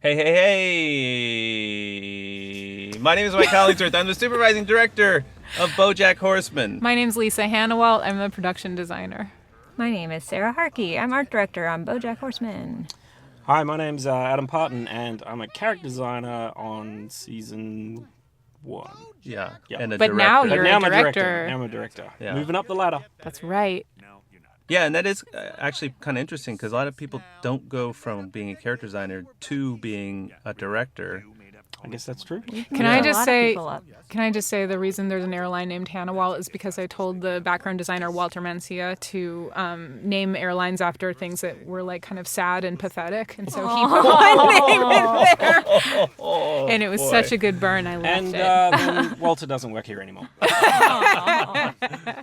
Hey, hey, hey! My name is Mike Hollingsworth. I'm the supervising director of BoJack Horseman. My name's Lisa Hannawalt. I'm the production designer. My name is Sarah Harkey. I'm art director on BoJack Horseman. Hi, my name's Adam Parton, and I'm a character designer on season 1. Yeah, Yep. and a But director. now you're now a I'm a director. director. Now I'm a director. Yeah. Moving up the ladder. That's right. Yeah, and that is actually kind of interesting because a lot of people don't go from being a character designer to being a director. I guess that's true. Can I just say? People up. Can I just say the reason there's an airline named Hannawalt is because I told the background designer Walter Mencia to name airlines after things that were like kind of sad and pathetic, and so he put one name in there. And it was boy. such a good burn. I loved And it. then Walter doesn't work here anymore.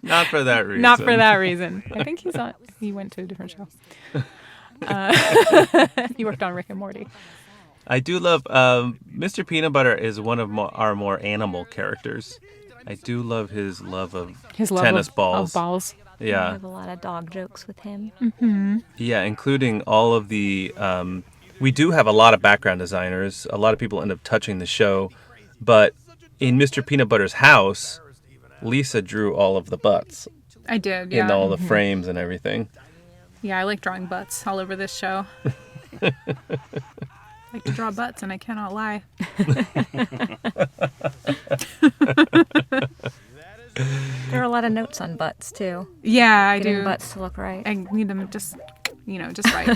Not for that reason. Not for that reason. I think he's on. He went to a different show. He worked on Rick and Morty. I do love Mr. Peanut Butter is one of our more animal characters. I do love his love of His love tennis of balls. I Yeah, have a lot of dog jokes with him. yeah, including all of the. We do have a lot of background designers. A lot of people end up touching the show, but in Mr. Peanut Butter's house, Lisa drew all of the butts I did. Yeah. in all the frames and everything. Yeah, I like drawing butts all over this show. I like to draw butts, and I cannot lie. There are a lot of notes on butts, too. Yeah, I Getting do. butts to look right. I need them just right.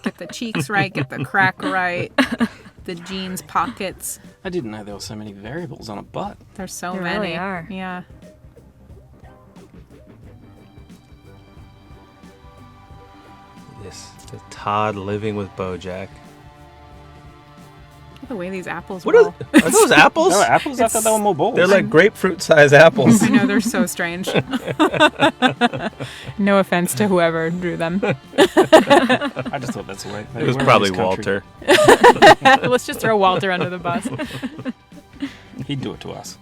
Get the cheeks right, get the crack right, the jeans pockets. I didn't know there were so many variables on a butt. There's so There many. really are. Yeah. This is Todd living with BoJack. Look at the way these apples What roll. are those apples? No, apples? I thought they were more balls. They're like grapefruit-sized apples. I know, they're so strange. No offense to whoever drew them. I just thought that's the way. It was probably Walter. Let's just throw Walter under the bus. He'd do it to us.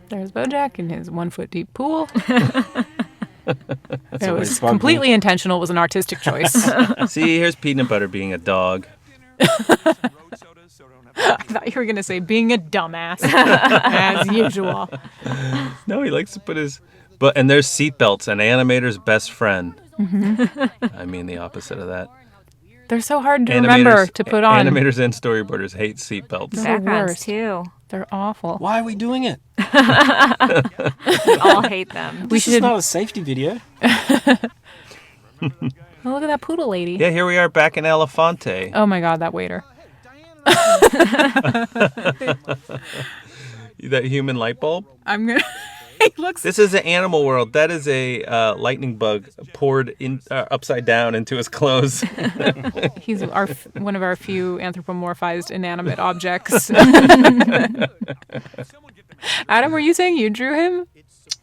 There's BoJack in his 1-foot-deep pool. It always was bugged me. completely intentional. It was an artistic choice. See, here's Peanut Butter being a dog. I thought you were going to say being a dumbass, as usual. No, he likes to put his... And there's seatbelts, an animator's best friend. I mean the opposite of that. They're so hard to remember to put on. Animators and storyboarders hate seatbelts. They're the Backgrounds, worst. too. They're awful. Why are we doing it? We all hate them. We This is should. not a safety video. Oh, look at that poodle lady. Yeah, here we are back in Elefante. Oh my God, that waiter. That human light bulb. I'm gonna. He looks. This is an animal world. That is a lightning bug poured in upside down into his clothes. He's one of our few anthropomorphized inanimate objects. Adam, were you saying you drew him?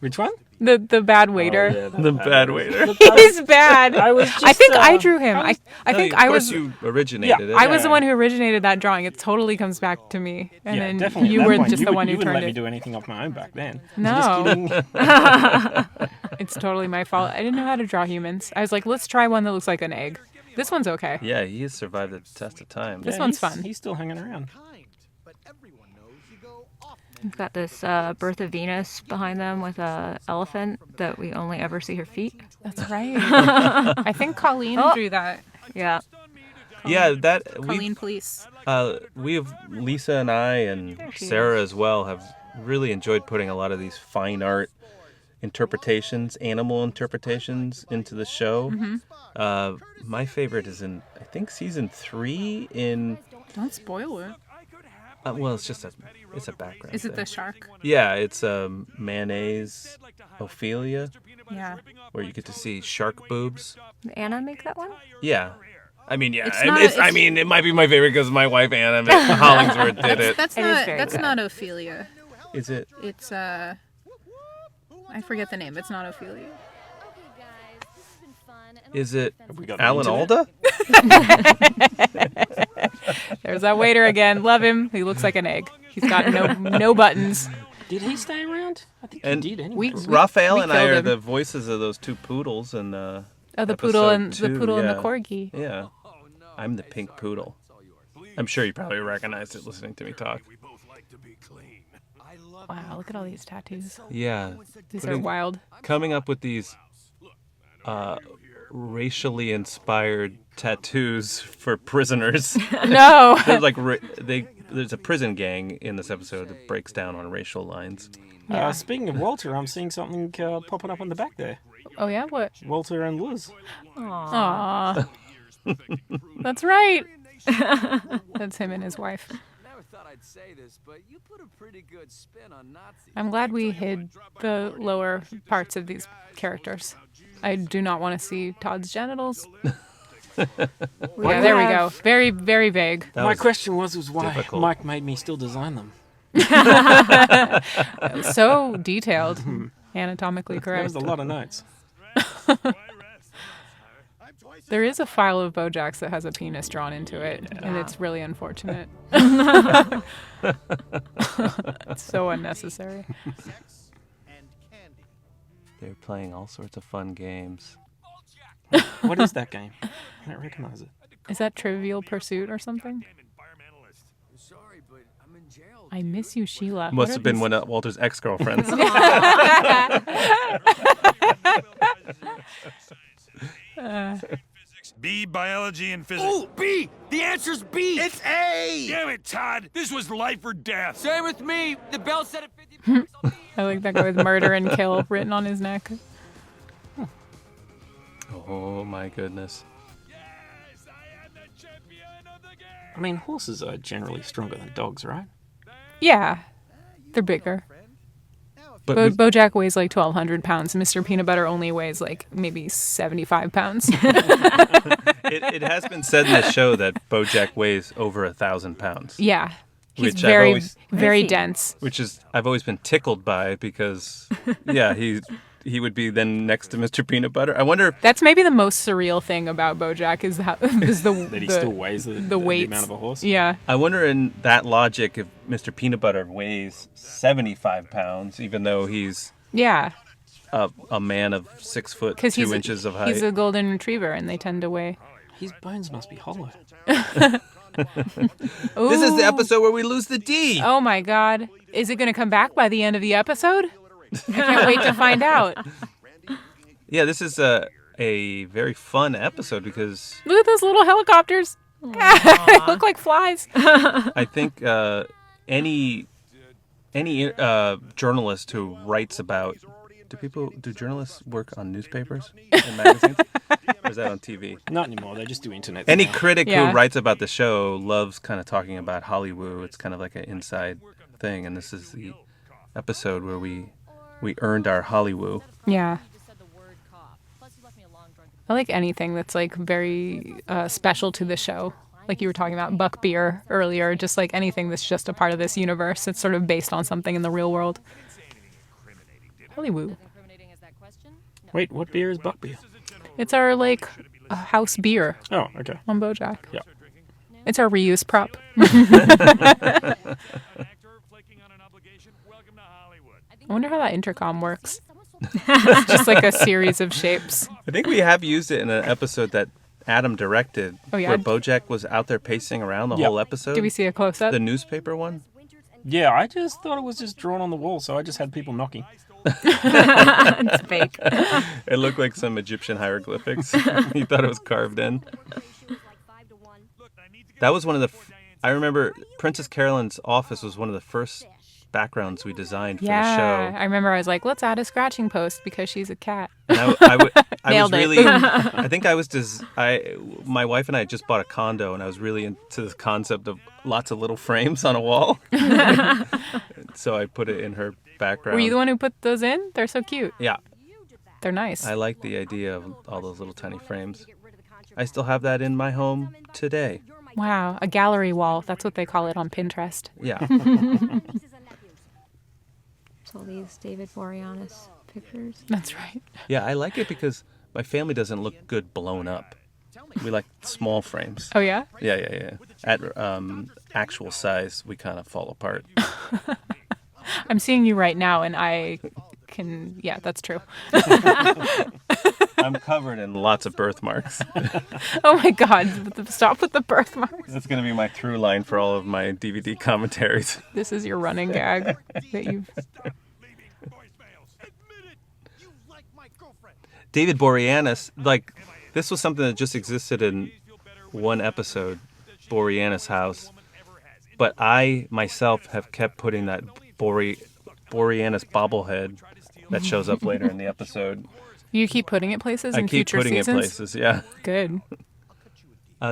Which one? The bad waiter. Oh, yeah, The bad waiter. He's bad. I was I just, think I drew him. I think I Of was. course you originated it. I was the one who originated that drawing. It totally comes back to me. And Yeah, then definitely. you At that were point, just the one you who wouldn't turned let me it. do anything off my own back then. No. Just kidding. It's totally my fault. I didn't know how to draw humans. I was like, let's try one that looks like an egg. This one's okay. Yeah, he has survived the test of time. This Yeah, one's he's- fun. He's still hanging around. We've got this Birth of Venus behind them with a elephant that we only ever see her feet. That's right. I think Colleen drew that. Yeah. Yeah, that Colleen Police. we've Lisa and I and she Sarah as well have really enjoyed putting a lot of these fine art interpretations, animal interpretations into the show. My favorite is in I think season 3 in Don't spoil it. well, it's a background. Is it thing. the shark? Yeah, it's mayonnaise Ophelia, Yeah. where you get to see shark boobs. Did Anna make that one? Yeah. I mean, yeah. It's not I mean, it might be my favorite because my wife Anna Hollingsworth did it. That's It is very good. not Ophelia. Is it? It's I forget the name. It's not Ophelia. Is it we got Alan internet? Alda? There's that waiter again. Love him. He looks like an egg. He's got no buttons. Did he stay around? I think And he did anyway. Raphael and I killed are him. the voices of those two poodles in Oh, the poodle episode and the two, poodle and the yeah. corgi. Yeah. I'm the pink poodle. I'm sure you probably recognized it listening to me talk. Wow, look at all these tattoos. Yeah. These are wild. Coming up with these racially inspired tattoos for prisoners. No. There's like there's a prison gang in this episode that breaks down on racial lines. Yeah. Speaking of Walter, I'm seeing something popping up on the back there. Oh yeah, what? Walter and Liz. Aww. That's right. That's him and his wife. Never thought I'd say this, but you put a pretty good spin on Nazis. I'm glad we hid the lower parts of these characters. I do not want to see Todd's genitals. Yeah, there we go. Very, very vague. That My was question was why difficult. Mike made me still design them. So detailed. Anatomically There correct. was a lot of notes. There is a file of BoJack's that has a penis drawn into it, and it's really unfortunate. It's so unnecessary. They're playing all sorts of fun games. What is that game? I don't recognize it. Is that Trivial Pursuit or something? Sorry, but I'm in jail. I miss you, Sheila. Must have been one of Walter's ex-girlfriends. B, biology, and physics. Ooh, B! The answer's B! It's A! Damn it, Todd. This was life or death. Same with me. The bell said at 50 bucks. I like that guy with murder and kill written on his neck. Oh my goodness. I mean, horses are generally stronger than dogs, right? Yeah, they're bigger. But BoJack weighs like 1,200 pounds. Mr. Peanut Butter only weighs like maybe 75 pounds. it has been said in the show that BoJack weighs over 1,000 pounds. Yeah, he's Which I've very, always- very dense. Which is I've always been tickled by because yeah, he would be then next to Mr. Peanut Butter. I wonder That's maybe the most surreal thing about BoJack is the That he the, still weighs the weights. amount of a horse. Yeah, I wonder in that logic if Mr. Peanut Butter weighs 75 pounds, even though he's yeah, a man of 6 foot because 2 inches of height. he's a golden retriever, and they tend to weigh. His bones must be hollow. This is the episode where we lose the D. Oh my God, is it going to come back by the end of the episode? I can't wait to find out. Yeah, this is a very fun episode because Look at those little helicopters. They look like flies. I think any journalist who writes about do journalists work on newspapers and magazines? Or is that on TV? Not anymore. They just do internet. Any now. critic Yeah. who writes about the show loves kind of talking about Hollywood. It's kind of like an inside thing, and this is the episode where we earned our Hollywood. Yeah. I like anything that's like very special to the show. Like you were talking about Buck Beer earlier, just like anything that's just a part of this universe. It's sort of based on something in the real world. Hollywood. Wait, what beer is Buck beer? It's our like house beer Oh, okay. on BoJack. Yeah. It's our reuse prop. I wonder how that intercom works. It's just like a series of shapes. I think we have used it in an episode that Adam directed, Oh, yeah? where BoJack was out there pacing around the Yeah. whole episode. Do we see a close up? the newspaper one? Yeah, I just thought it was just drawn on the wall, so I just had people knocking. It's fake. It looked like some Egyptian hieroglyphics. He thought it was carved in. That was one of the. I remember Princess Carolyn's office was one of the first backgrounds we designed for the Yeah, show. I remember I was like, let's add a scratching post because she's a cat. And I was Nailed it. really. I think I was. My wife and I had just bought a condo, and I was really into the concept of lots of little frames on a wall. So I put it in her background. Were you the one who put those in? They're so cute. Yeah, They're nice. I like the idea of all those little tiny frames. I still have that in my home today. Wow, a gallery wall. That's what they call it on Pinterest. Yeah. It's all these David Boreanaz pictures. That's right. Yeah, I like it because my family doesn't look good blown up. We like small frames. Oh, yeah? Yeah. At actual size, we kind of fall apart. I'm seeing you right now, and I can. Yeah, that's true. I'm covered in lots of birthmarks. Oh my God! Stop with the birthmarks. That's going to be my through line for all of my DVD commentaries. This is your running gag that you've. David Boreanaz, like, this was something that just existed in one episode, Boreanaz House. But I, myself, have kept putting that Boreanaz bobblehead that shows up later in the episode. You keep putting it places I in keep future putting seasons? it places, yeah. Good.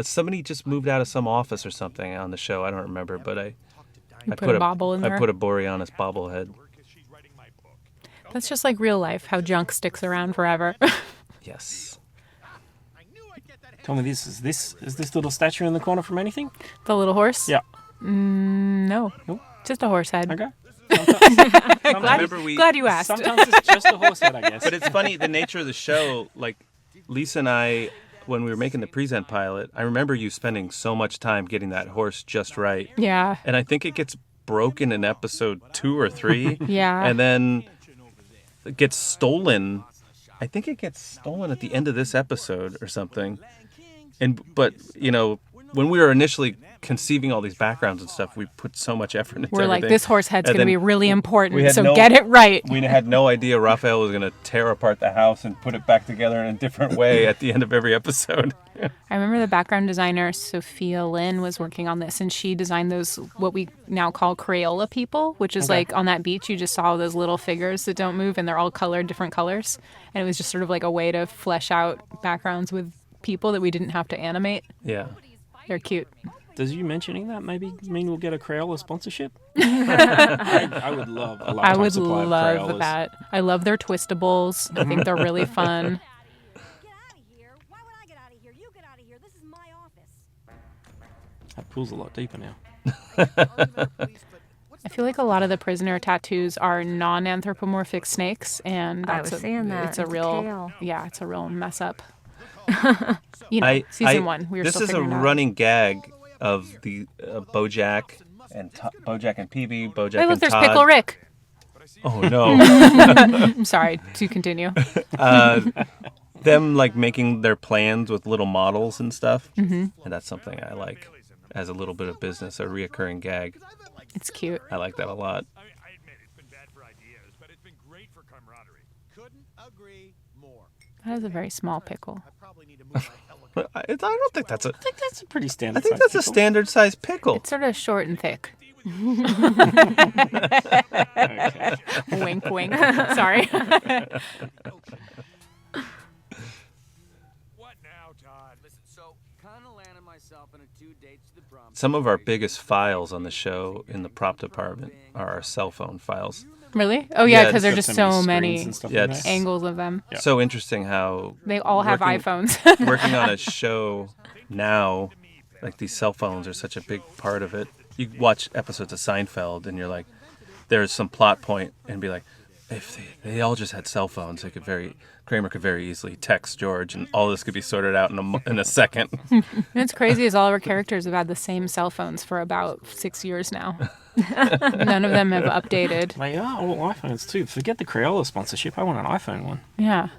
Somebody just moved out of some office or something on the show. I don't remember, but I put a bobble in there? I put a Boreanaz bobblehead. That's just like real life, how junk sticks around forever. Yes. Tell me this. Is this little statue in the corner from anything? The little horse? Yeah. No. Nope. Just a horse head. Okay. Glad you asked. Sometimes it's just a horse head, I guess. But it's funny, the nature of the show, like, Lisa and I, when we were making the present pilot, I remember you spending so much time getting that horse just right. Yeah. And I think it gets broken in episode 2 or 3. Yeah. And then it gets stolen. I think it gets stolen at the end of this episode or something. But, you know, when we were initially conceiving all these backgrounds and stuff, we put so much effort into We're everything. like, this horse head's And going to then be really important, had so no- get it right. We had no idea Raphael was going to tear apart the house and put it back together in a different way at the end of every episode. I remember the background designer, Sophia Lynn, was working on this, and she designed those, what we now call Crayola people, which is like on that beach, you just saw those little figures that don't move, and they're all colored different colors. And it was just sort of like a way to flesh out backgrounds with people that we didn't have to animate. Yeah. They're cute. Does you mentioning that maybe mean we'll get a Crayola sponsorship? I would love a I lifetime would supply of love Crayolas. that. I love their twistables. I think they're really fun. Get out of here. Why would I get out of here? You get out of here. This is my office. That pool's a lot deeper now. I feel like a lot of the prisoner tattoos are non-anthropomorphic snakes, and I that's was seeing that. It's a It's a real, tail. yeah, it's a real mess up. You know, season 1. We were This still is a figuring it out. running gag of the BoJack and BoJack and PB, BoJack Hey, look, and there's Todd. Pickle Rick. Oh no! I'm sorry to continue. Them like making their plans with little models and stuff, and that's something I like as a little bit of business, a reoccurring gag. It's cute. I like that a lot. I admit it's been bad for ideas, but it's been great for camaraderie. Couldn't agree more. That is a very small pickle. I probably need to move my helicopter. I don't think that's a. I think that's a pretty standard. I think that's a standard size pickle. It's sort of short and thick. Okay. Wink, wink. Sorry. What now, Todd? Listen, so kind of landed myself in a 2 dates to the prom. Some of our biggest files on the show in the prop department are our cell phone files. Really? Oh, yeah, Yeah, because it's there's Got just so so many many screens and stuff Yeah, in it's- there. angles of them. Yeah. So interesting how They all have Working- iPhones. working on a show now, like these cell phones are such a big part of it. You watch episodes of Seinfeld and you're like, there's some plot point and be like, if they all just had cell phones, Kramer could very easily text George and all this could be sorted out in a second. And it's crazy is all of our characters have had the same cell phones for about 6 years now. None of them have updated. They are all iPhones too. Forget the Crayola sponsorship. I want an iPhone one. Yeah.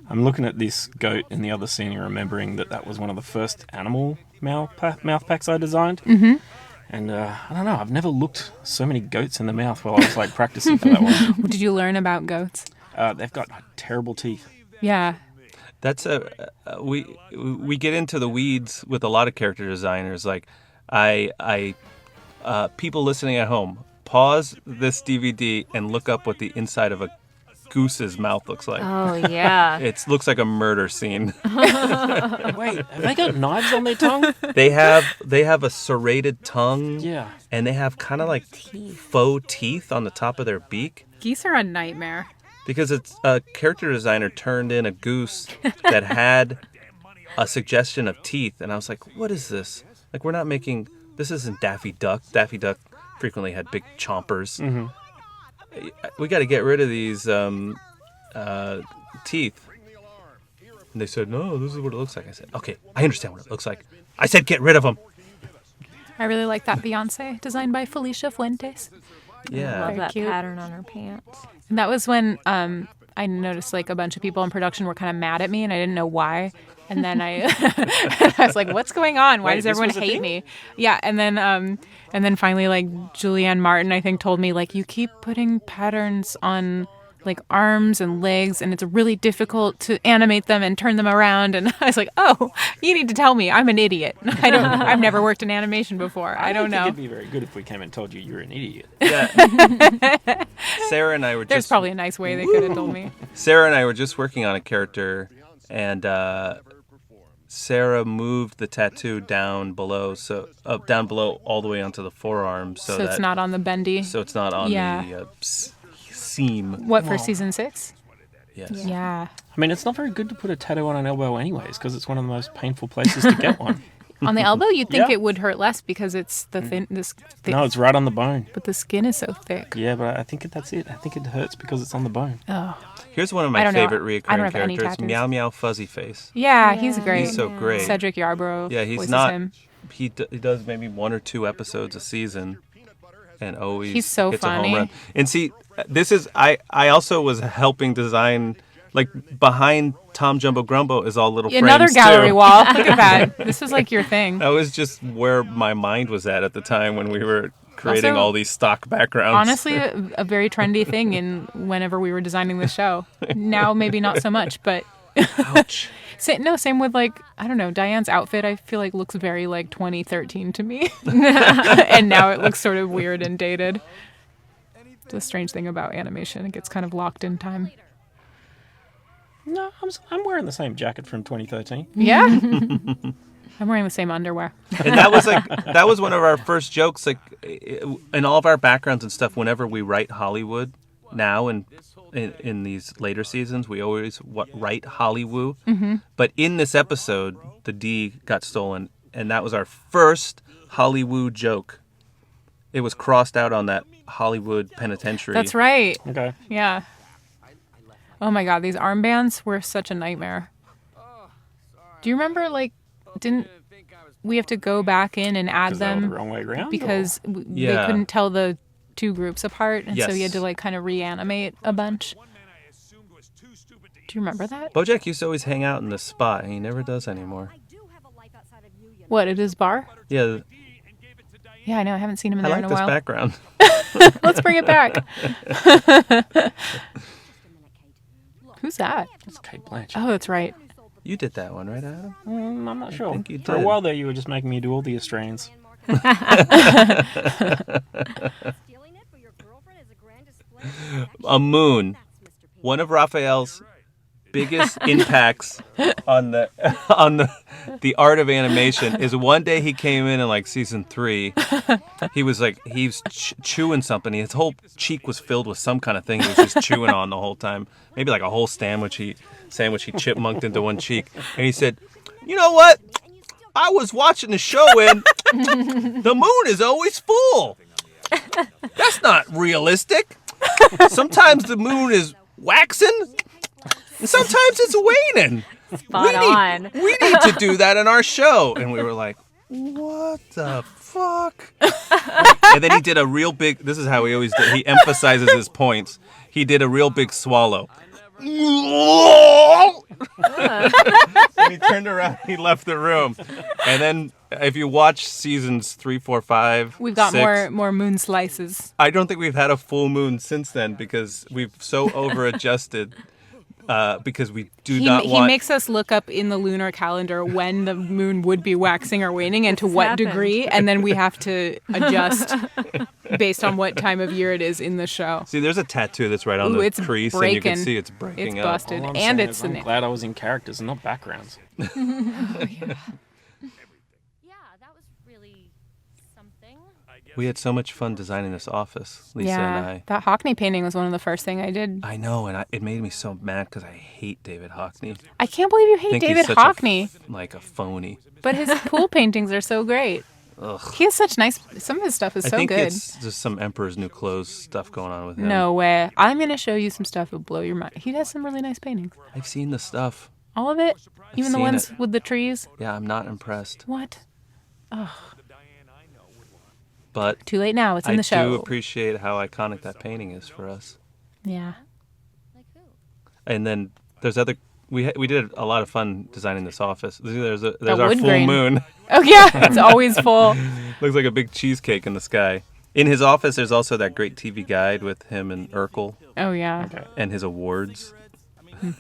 I'm looking at this goat in the other scene and remembering that was one of the first animal mouth packs I designed. Mm-hmm. And I don't know, I've never looked so many goats in the mouth while I was like practicing for that one. What did you learn about goats? They've got terrible teeth. Yeah. That's we get into the weeds with a lot of character designers. Like people listening at home, pause this DVD and look up what the inside of a goose's mouth looks like. Oh, yeah. It looks like a murder scene. Wait, have they got knives on their tongue? They have a serrated tongue. Yeah. And they have kind of like faux teeth on the top of their beak. Geese are a nightmare. Because it's a character designer turned in a goose that had a suggestion of teeth. And I was like, what is this? Like, this isn't Daffy Duck. Daffy Duck frequently had big chompers. Mm-hmm. We got to get rid of these teeth. And they said, no, this is what it looks like. I said, okay, I understand what it looks like. I said, get rid of them. I really like that Beyonce, designed by Felicia Fuentes. Yeah. Love Very that cute. pattern on her pants. And that was when I noticed like a bunch of people in production were kind of mad at me, and I didn't know why. And then I was like, "What's going on? Why Wait, does this everyone was a hate thing? me?" Yeah, and then finally like Julianne Martin I think told me like, "You keep putting patterns on like arms and legs, and it's really difficult to animate them and turn them around." And I was like, "Oh, you need to tell me. I'm an idiot. I've never worked in animation before. I don't think know." it'd be very good if we came and told you you're an idiot. Yeah. Sarah and I were There's just probably a nice way they could have told me. Sarah and I were just working on a character, and Sarah moved the tattoo down below, down below all the way onto the forearm, so So it's not on the bendy. so it's not on Yeah. the seam. What, for season 6? Yes. Yeah. I mean, it's not very good to put a tattoo on an elbow anyways, because it's one of the most painful places to get one. On the elbow, you'd think Yeah. it would hurt less because it's the thin. No, it's right on the bone. But the skin is so thick. Yeah, but I think that's it. I think it hurts because it's on the bone. Oh. Here's one of I my don't know. favorite I don't reoccurring have any characters, tattoos. Meow Meow Fuzzy Face. Yeah, he's great. He's so great. Cedric Yarbrough. Yeah, he's voices not. him. He does maybe 1 or 2 episodes a season, and always He's so gets a funny. home run. And see, this is I also was helping design. Like behind Tom Jumbo Grumbo is all little frames Another gallery too. wall. Look at that. This was like your thing. That was just where my mind was at the time when we were creating Also, all these stock backgrounds. Honestly, a very trendy thing in whenever we were designing the show. Now, maybe not so much, but Ouch. same with like, I don't know, Diane's outfit I feel like looks very like 2013 to me. And now it looks sort of weird and dated. It's a strange thing about animation. It gets kind of locked in time. No, I'm wearing the same jacket from 2013. Yeah. I'm wearing the same underwear. And that was one of our first jokes. Like in all of our backgrounds and stuff, whenever we write Hollywood now and in these later seasons, we always write Hollywood. Mm-hmm. But in this episode, the D got stolen, and that was our first Hollywood joke. It was crossed out on that Hollywood penitentiary. That's right. Okay. Yeah. Oh my God, these armbands were such a nightmare. Do you remember, like, didn't we have to go back in and add Because they were the them wrong way around? because they Yeah. couldn't tell the 2 groups apart, and so Yes. you had to like kind of reanimate a bunch. Do you remember that? BoJack used to always hang out in this spot, and he never does anymore. I do have a life outside of you, you know. What, at his bar? Yeah, Yeah, I know. I haven't seen him in I there like in a this while. background. Let's bring it back. Who's that? It's Kate Blanchett. Oh, that's right. You did that one, right, Adam? I'm not sure. think you For a did. while there, you were just making me do all the Australians. Stealing it for your girlfriend as a grand display? A moon. That's Mr. P. One of Raphael's biggest impacts on the art of animation is one day he came in like season 3. He was chewing something. His whole cheek was filled with some kind of thing he was just chewing on the whole time. Maybe like a whole sandwich he chipmunked into one cheek. And he said, "You know what? I was watching the show and the moon is always full. That's not realistic. Sometimes the moon is waxing, and sometimes it's waning. Spot on. We need to do that in our show." And we were like, "What the fuck?" And then he did a real big, this is how he always did, he emphasizes his points. He did a real big swallow. And he turned around, he left the room. And then if you watch seasons 3, 4, 5, We've got 6, more moon slices. I don't think we've had a full moon since then because we've so over-adjusted because we do not He want... makes us look up in the lunar calendar when the moon would be waxing or waning and to what happened. degree, and then we have to adjust based on what time of year it is in the show. See, there's a tattoo that's right on Ooh, the it's crease, and you can breaking. see it's breaking It's up. busted. All I'm And saying it's is the I'm name. glad I was in characters and not backgrounds. Yeah, that was really something. We had so much fun designing this office, Lisa and Yeah, I. that Hockney painting was one of the first thing I did. I know, and it made me so mad because I hate David Hockney. I can't believe you hate think David he's such Hockney, like a phoney. but his pool paintings are so great. Ugh. He has such nice. Some of his stuff is I so think good. it's just some Emperor's New Clothes stuff going on with him. No way. I'm gonna show you some stuff that'll blow your mind. He has some really nice paintings. I've seen the stuff. All of it, even the seen ones it. with the trees. Yeah, I'm not impressed. What? But Too late now. It's in the I show. do appreciate how iconic that painting is for us. Yeah. And then there's other. We did a lot of fun designing this office. There's our wood full grain. moon. Oh, yeah. It's always full. Looks like a big cheesecake in the sky. In his office, there's also that great TV guide with him and Urkel Oh, yeah. and his awards.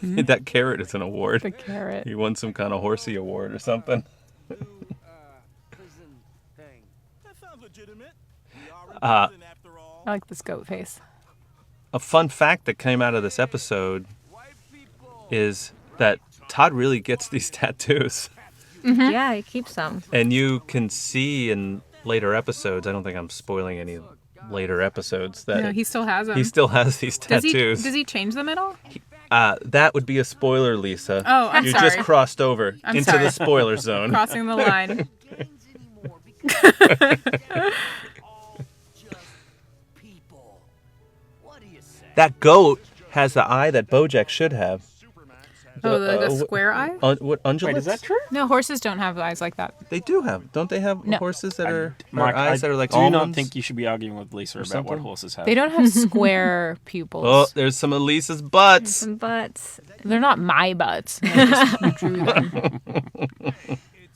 That carrot is an award. The carrot. He won some kind of horsey award or something. Prison thing. That sounds legitimate. I like this goat face. A fun fact that came out of this episode is that Todd really gets these tattoos. Yeah, he keeps them. And you can see in later episodes, I don't think I'm spoiling any later episodes, that No, he still has them. he still has these does tattoos. he change them at all? That would be a spoiler, Lisa. Oh, I'm you sorry. just crossed over I'm into sorry. the spoiler zone. Crossing the line. People. What do you say? That goat has the eye that BoJack should have. Oh, the square eye? What, ungulates? Wait, is that true? No, horses don't have eyes like that. They do have. Don't they have No. horses that are Mike, or eyes that are like do almonds? not think you should be arguing with Lisa about what something? horses have. They don't have square pupils. Oh, there's some of Lisa's butts. Some butts. They're not my butts. I just drew them.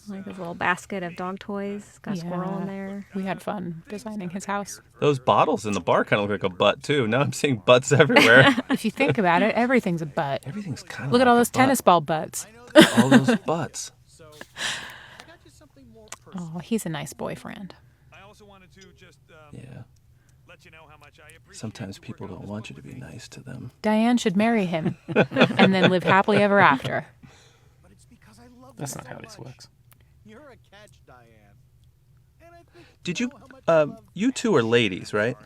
Like his little basket of dog toys. Got a squirrel in Yeah. there. We had fun designing his house. Those bottles in the bar kind of look like a butt too. Now I'm seeing butts everywhere. If you think about it, everything's a butt. Everything's kind of Look at all like those a butt. tennis ball butts. All those butts. Oh, he's a nice boyfriend. I also wanted to just Yeah. let you know how much I appreciate. Sometimes people don't want you to be nice to them. Diane should marry him and then live happily ever after. That's not how this works. You're a catch, Diane. And I think Did you? You two are ladies, right?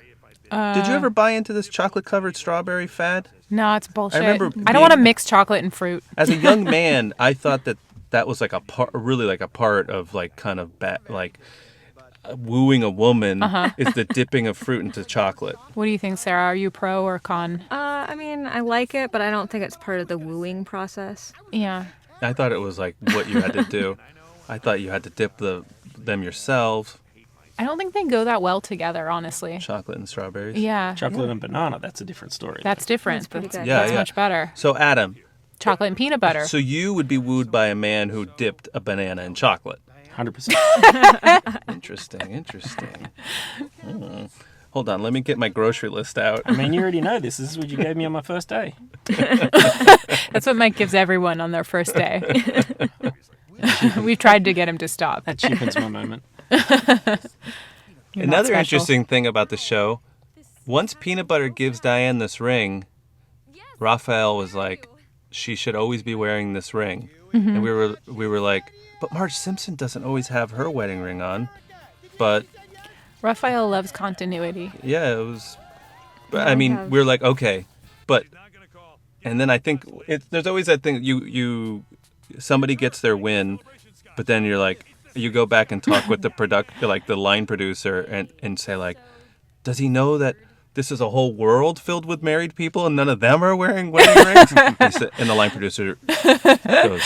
Uh, Did you ever buy into this chocolate-covered strawberry fad? No, it's bullshit. remember I don't want to being- mix chocolate and fruit. As a young man, I thought that was like a part, really like a part of like kind of wooing a woman is the dipping of fruit into chocolate. What do you think, Sarah? Are you pro or con? I mean, I like it, but I don't think it's part of the wooing process. Yeah. I thought it was like what you had to do. I thought you had to dip them yourself, I don't think they go that well together, honestly. chocolate and strawberries. Yeah. Chocolate and banana, that's a different story. That's different. That's pretty good. Yeah, That's yeah. much better. So Adam, Chocolate and peanut butter. so you would be wooed by a man who dipped a banana in chocolate. 100%. Interesting. Hold on, let me get my grocery list out. I mean, you already know this. This is what you gave me on my first day. That's what Mike gives everyone on their first day. We've tried to get him to stop. That cheapens my moment. You're not Another special. interesting thing about the show, once Peanut Butter gives Diane this ring, Raphael was like, she should always be wearing this ring. And we were like, but Marge Simpson doesn't always have her wedding ring on. But Raphael loves continuity. yeah, it was. But Yeah, I mean, have- we were like, okay, but. And then I think there's always that thing. Somebody gets their win, but then you're like, you go back and talk with the line producer, and say like, does he know that this is a whole world filled with married people and none of them are wearing wedding rings? And the line producer goes,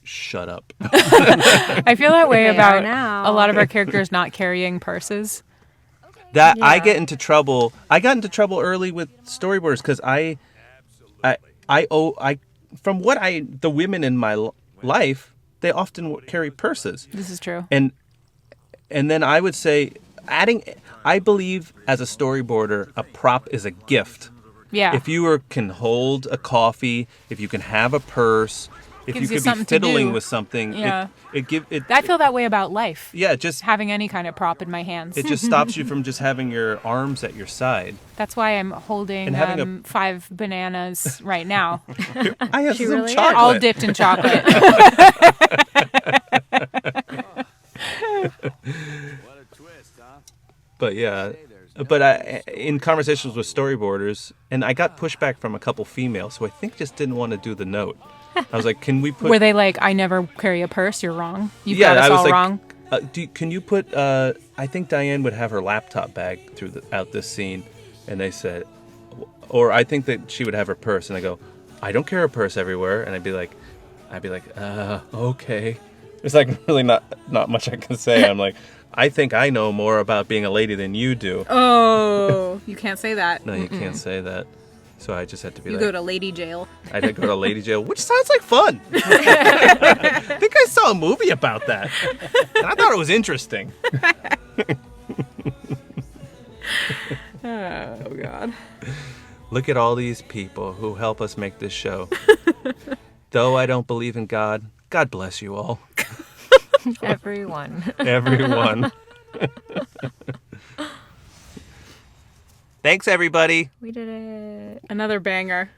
shut up. I feel that way They are about now. a lot of our characters not carrying purses. That I Yeah. get into trouble. I got into trouble early with storyboarders because from the women in my life, they often carry purses. This is true. And then I would say I believe as a storyboarder, a prop is a gift. Yeah. If you can hold a coffee, if you can have a purse, if Gives you you could be something to fiddling do. with something, Yeah. I I feel that way about life. yeah, just Having any kind of prop in my hands. it just stops you from just having your arms at your side. That's why I'm holding And having 5 bananas right now, I have She some really is. chocolate. all dipped in chocolate. What a twist, huh? But yeah, Hey, there's but in conversations with storyboarders, and I got pushback from a couple females who I think just didn't want to do the note. I was like, "Can we put?" Were they like, I never carry a purse, you're wrong. You've yeah, got us I was all like, wrong. Can you put? I think Diane would have her laptop bag throughout this scene, and they said, or I think that she would have her purse, and I go, I don't carry a purse everywhere, and I'd be like, okay. There's like really not much I can say. I'm like, I think I know more about being a lady than you do. Oh, you can't say that. No, you can't say that. So I just had to be You like, go to lady jail. I did go to lady jail, which sounds like fun. I think I saw a movie about that. And I thought it was interesting. Oh, God. Look at all these people who help us make this show. Though I don't believe in God, God bless you all. Everyone. Everyone. Thanks, everybody. We did it. Another banger.